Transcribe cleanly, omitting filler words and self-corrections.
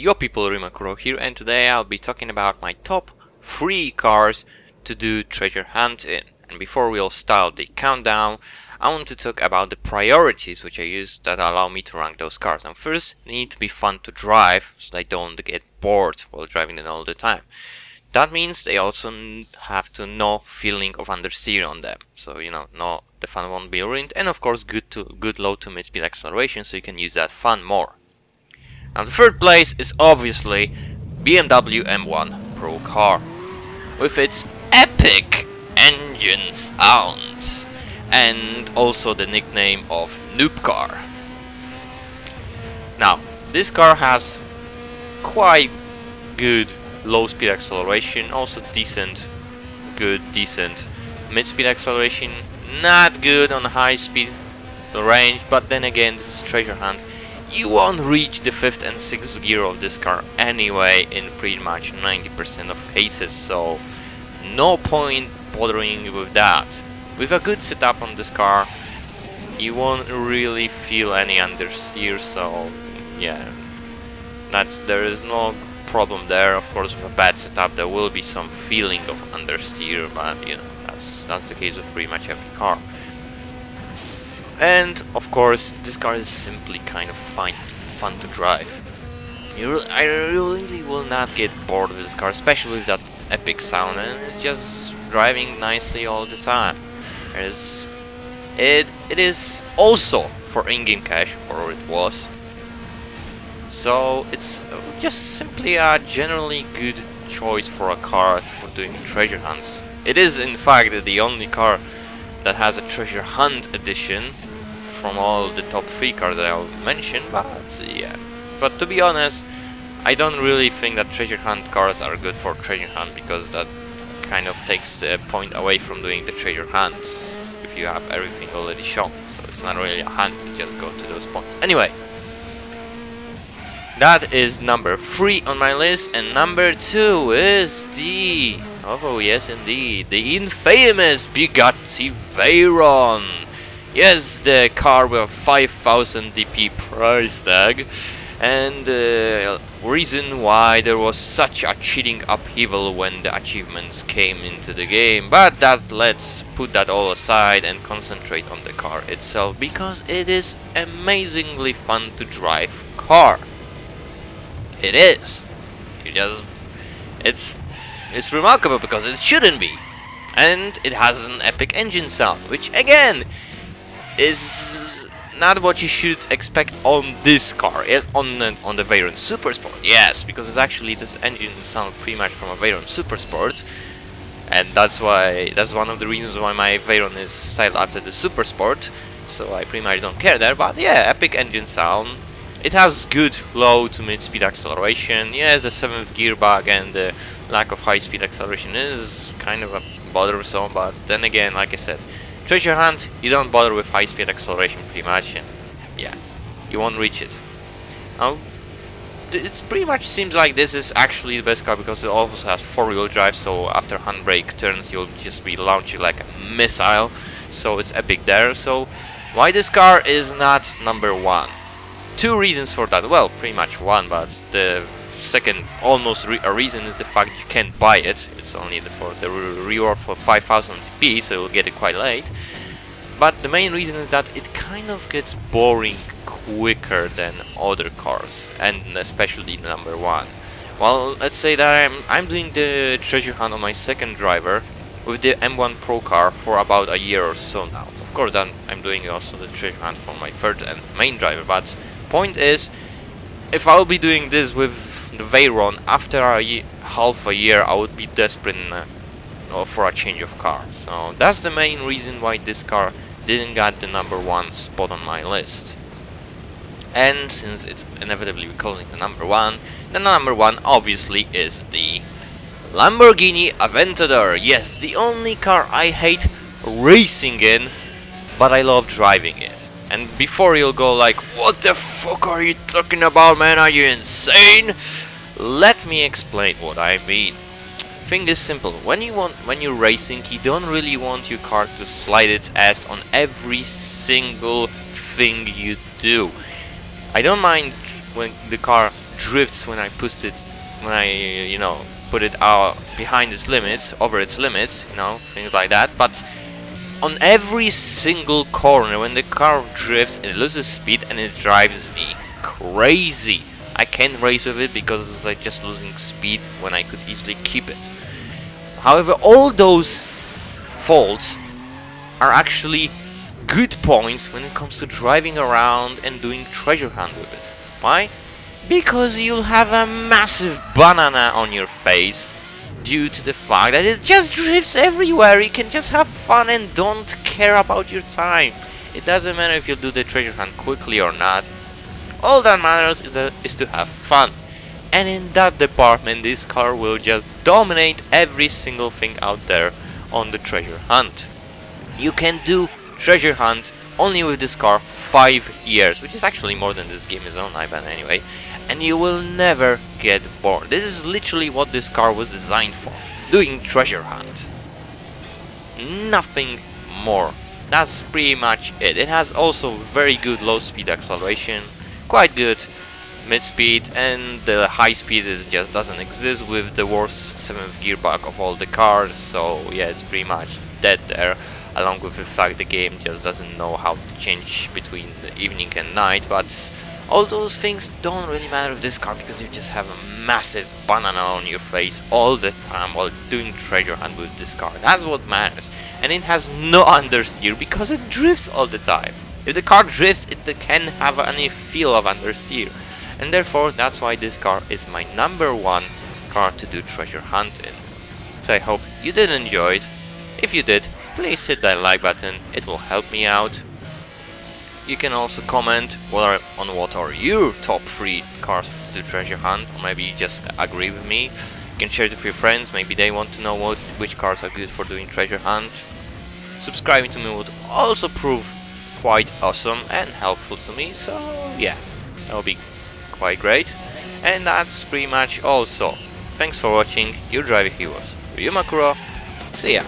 Yo people, Makkuro here, and today I'll be talking about my top 3 cars to do treasure hunt in. And before we'll start the countdown, I want to talk about the priorities which I use that allow me to rank those cars. Now first, they need to be fun to drive, so I don't get bored while driving them all the time. That means they also have to no feeling of understeer on them, so the fun won't be ruined, and of course good low to mid speed acceleration, so you can use that fun more. Now the third place is obviously BMW M1 Pro car, with its epic engine sounds, and also the nickname of Noob Car. Now this car has quite good low speed acceleration, also decent mid speed acceleration, not good on high speed range, but then again this is treasure hunt. You won't reach the 5th and 6th gear of this car anyway in pretty much 90% of cases, so no point bothering with that. With a good setup on this car, you won't really feel any understeer, so yeah, there is no problem there. Of course, with a bad setup there will be some feeling of understeer, but that's the case with pretty much every car. And of course, this car is simply kind of fun to drive. I really will not get bored with this car, especially with that epic sound, and it's just driving nicely all the time. It is also for in-game cash, or it was. So it's just simply a generally good choice for a car for doing treasure hunts. It is in fact the only car that has a treasure hunt edition from all the top 3 cars that I'll mention, but yeah. But to be honest, I don't really think that treasure hunt cars are good for treasure hunt, because that kind of takes the point away from doing the treasure hunts if you have everything already shown. So it's not really a hunt, you just go to those points. Anyway, that is number 3 on my list, and number 2 is the... oh yes indeed, the infamous Bugatti Veyron. Yes, the car with a 5000 DP price tag, and the reason why there was such a cheating upheaval when the achievements came into the game. But let's put that all aside and concentrate on the car itself, because it is amazingly fun to drive car. It is. It's remarkable because it shouldn't be, and it has an epic engine sound, which again is not what you should expect on this car. On the Veyron Super Sport, yes, because it's actually this engine sound pretty much from a Veyron Super Sport, and that's one of the reasons why my Veyron is styled after the Super Sport. So I pretty much don't care there, but yeah, epic engine sound. It has good low to mid speed acceleration. Yes, the 7th gear bug and the lack of high speed acceleration is kind of a bothersome, but then again, like I said, treasure hunt, you don't bother with high speed acceleration pretty much, and yeah, you won't reach it. Now, it pretty much seems like this is actually the best car, because it also has 4-wheel drive, so after handbrake turns you'll just be launching like a missile, so it's epic there. So why this car is not number 1? 2 reasons for that. Well, pretty much one, but the second almost a reason is the fact you can't buy it. It's only for the reward for 5000 TP, so you'll get it quite late. But the main reason is that it kind of gets boring quicker than other cars, and especially the number 1. Well, let's say that I'm doing the treasure hunt on my second driver with the M1 Pro car for about a year or so now. Of course, I'm doing also the treasure hunt for my third and main driver, but point is, if I'll be doing this with the Veyron after half a year, I would be desperate for a change of car. So that's the main reason why this car didn't get the number 1 spot on my list. And since it's inevitably calling the number 1, the number 1 obviously is the Lamborghini Aventador. Yes, the only car I hate racing in, but I love driving it. And before you'll go like, what the fuck are you talking about, man, are you insane? Let me explain what I mean. Thing is simple. When you're racing, you don't really want your car to slide its ass on every single thing you do. I don't mind when the car drifts when I you know, put it out behind its limits, over its limits, you know, things like that. But on every single corner, when the car drifts, it loses speed and it drives me crazy. I can't race with it because I'm just losing speed when I could easily keep it. However, all those faults are actually good points when it comes to driving around and doing treasure hunt with it. Why? Because you'll have a massive banana on your face due to the fact that it just drifts everywhere. You can just have fun and don't care about your time. It doesn't matter if you do the treasure hunt quickly or not. All that matters is to have fun. And in that department, this car will just dominate every single thing out there on the treasure hunt. You can do treasure hunt only with this car for 5 years, which is actually more than this game is on, but anyway, and you will never get bored. This is literally what this car was designed for, doing treasure hunt. Nothing more. That's pretty much it. It has also very good low speed acceleration, quite good mid speed, and the high speed just doesn't exist with the worst 7th gearbox of all the cars, so yeah, it's pretty much dead there, along with the fact the game just doesn't know how to change between the evening and night. But all those things don't really matter with this car because you just have a massive banana on your face all the time while doing treasure hunt with this car. That's what matters. And it has no understeer because it drifts all the time. If the car drifts, it can't have any feel of understeer. And therefore, that's why this car is my #1 car to do treasure hunt in. So I hope you did enjoy it. If you did, please hit that like button, it will help me out. You can also comment on what are your top 3 cars to do treasure hunt, or maybe you just agree with me. You can share it with your friends, maybe they want to know which cars are good for doing treasure hunt. Subscribing to me would also prove quite awesome and helpful to me, so yeah, that would be quite great. And that's pretty much all. So thanks for watching, your driving heroes. You Makkuro, see ya.